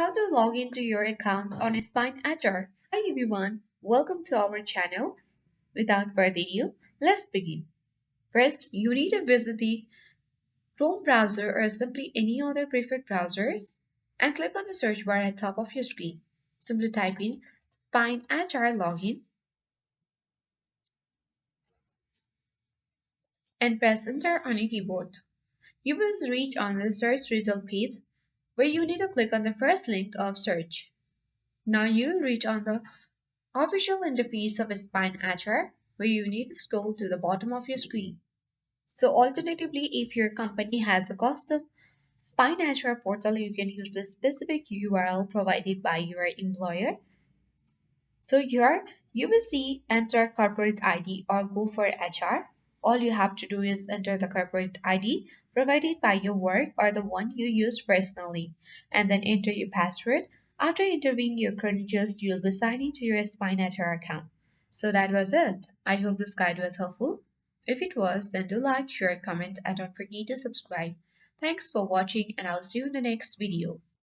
How to log into your account on a Spine Edger. Hi everyone, welcome to our channel. Without further ado, let's begin. First, you need to visit the Chrome browser or simply any other preferred browsers and click on the search bar at top of your screen. Simply type in Spine Edger login and press enter on your keyboard. You will reach on the search result page where you need to click on the first link of search. Now you will reach on the official interface of a Spine Etcher, where you need to scroll to the bottom of your screen. So alternatively, if your company has a custom Spine Etcher portal, you can use the specific URL provided by your employer. So here you will see enter corporate ID or go for HR. All you have to do is enter the corporate ID provided by your work or the one you use personally, and then enter your password. After entering your credentials, you'll be signing to your Spine HR account. So that was it. I hope this guide was helpful. If it was, then do like, share, comment, and don't forget to subscribe. Thanks for watching, and I'll see you in the next video.